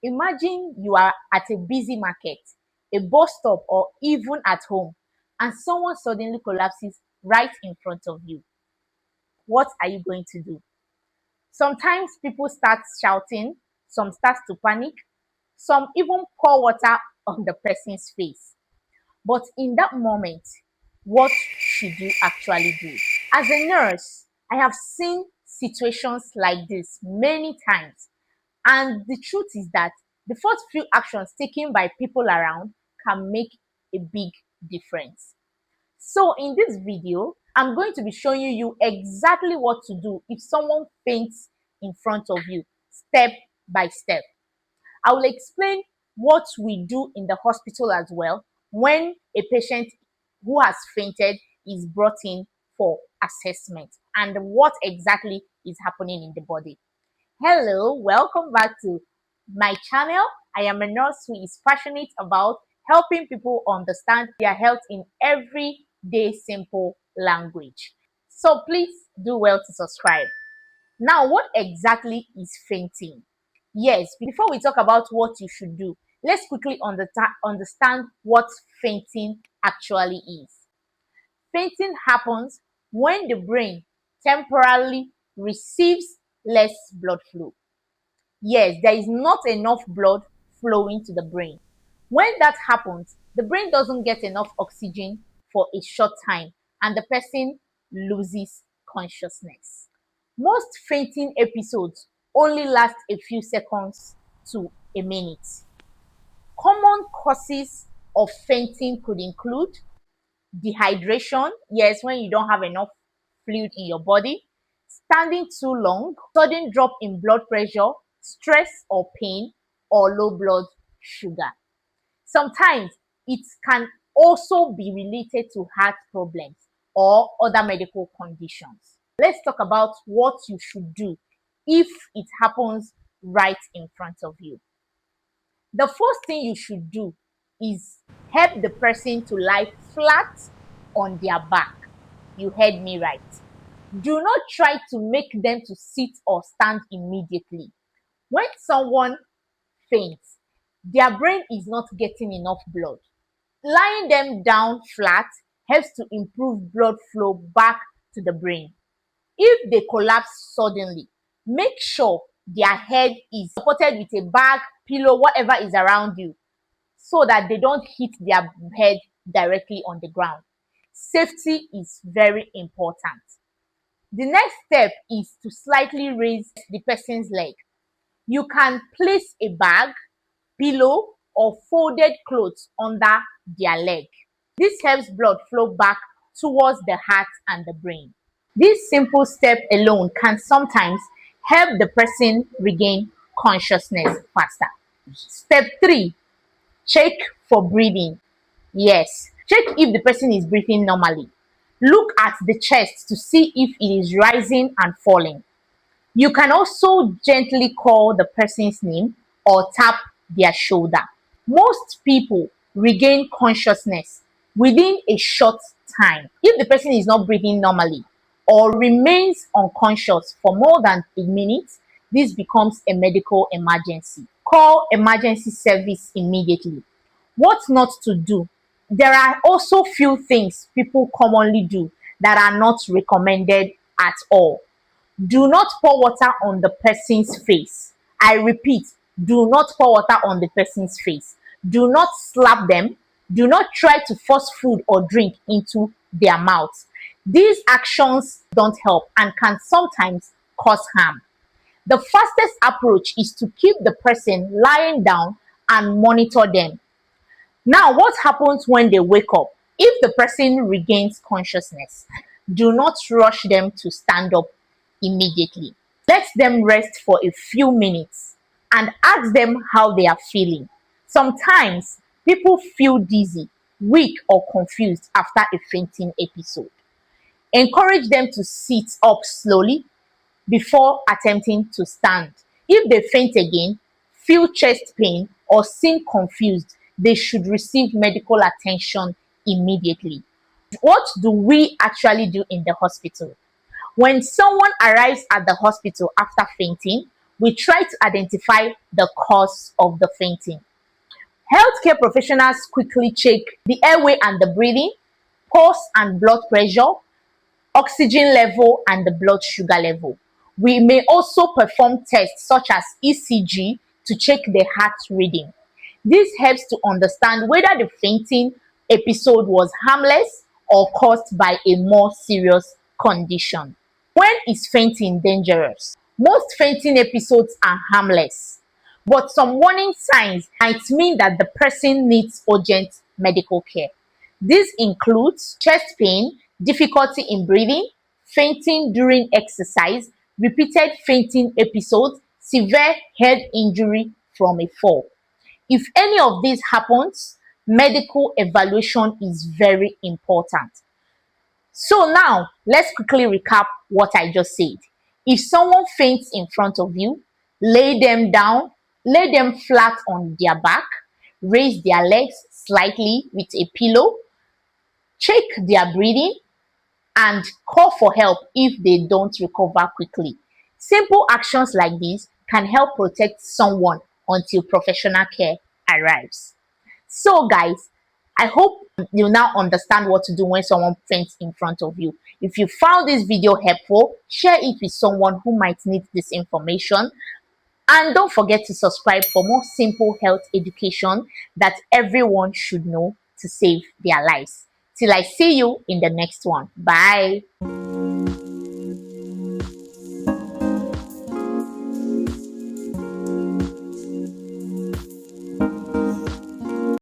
Imagine you are at a busy market, a bus stop, or even at home, and someone suddenly collapses right in front of you. What are you going to do? Sometimes people start shouting, some start to panic, some even pour water on the person's face. But in that moment, what should you actually do? As a nurse, I have seen situations like this many times. And the truth is that the first few actions taken by people around can make a big difference. So in this video, I'm going to be showing you exactly what to do if someone faints in front of you, step by step. I will explain what we do in the hospital as well when a patient who has fainted is brought in for assessment and what exactly is happening in the body. Hello, welcome back to my channel. I am a nurse who is passionate about helping people understand their health in everyday simple language. So please do well to subscribe. Now, what exactly is fainting? Yes, before we talk about what you should do, let's quickly understand what fainting actually is. Fainting happens when the brain temporarily receives less blood flow. Yes, there is not enough blood flowing to the brain. When that happens, the brain doesn't get enough oxygen for a short time and the person loses consciousness. Most fainting episodes only last a few seconds to a minute. Common causes of fainting could include dehydration, yes, when you don't have enough fluid in your body, standing too long, sudden drop in blood pressure, stress or pain, or low blood sugar. Sometimes it can also be related to heart problems or other medical conditions. Let's talk about what you should do if it happens right in front of you. The first thing you should do is help the person to lie flat on their back. You heard me right. Do not try to make them to sit or stand immediately. When someone faints, their brain is not getting enough blood. Lying them down flat helps to improve blood flow back to the brain. If they collapse suddenly, make sure their head is supported with a bag, pillow, whatever is around you, so that they don't hit their head directly on the ground. Safety is very important. The next step is to slightly raise the person's leg. You can place a bag, pillow, or folded clothes under their leg. This helps blood flow back towards the heart and the brain. This simple step alone can sometimes help the person regain consciousness faster. Step 3, check for breathing. Yes, check if the person is breathing normally. Look at the chest to see if it is rising and falling. You can also gently call the person's name or tap their shoulder. Most people regain consciousness within a short time. If the person is not breathing normally or remains unconscious for more than a minute, this becomes a medical emergency. Call emergency service immediately. What not to do? There are also few things people commonly do that are not recommended at all. Do not pour water on the person's face. I repeat, do not pour water on the person's face. Do not slap them. Do not try to force food or drink into their mouths. These actions don't help and can sometimes cause harm. The fastest approach is to keep the person lying down and monitor them. Now, what happens when they wake up? If the person regains consciousness, do not rush them to stand up immediately. Let them rest for a few minutes and ask them how they are feeling. Sometimes people feel dizzy, weak, or confused after a fainting episode. Encourage them to sit up slowly before attempting to stand. If they faint again, feel chest pain, or seem confused, they should receive medical attention immediately. What do we actually do in the hospital? When someone arrives at the hospital after fainting, we try to identify the cause of the fainting. Healthcare professionals quickly check the airway and the breathing, pulse and blood pressure, oxygen level, and the blood sugar level. We may also perform tests such as ECG to check the heart rhythm. This helps to understand whether the fainting episode was harmless or caused by a more serious condition. When is fainting dangerous? Most fainting episodes are harmless, but some warning signs might mean that the person needs urgent medical care. This includes chest pain, difficulty in breathing, fainting during exercise, repeated fainting episodes, severe head injury from a fall. If any of this happens, medical evaluation is very important. So now, let's quickly recap what I just said. If someone faints in front of you, lay them down, lay them flat on their back, raise their legs slightly with a pillow, check their breathing, and call for help if they don't recover quickly. Simple actions like this can help protect someone until professional care arrives. So, guys, I hope you now understand what to do when someone faints in front of you. If you found this video helpful, share it with someone who might need this information. And don't forget to subscribe for more simple health education that everyone should know to save their lives. Till I see you in the next one. Bye.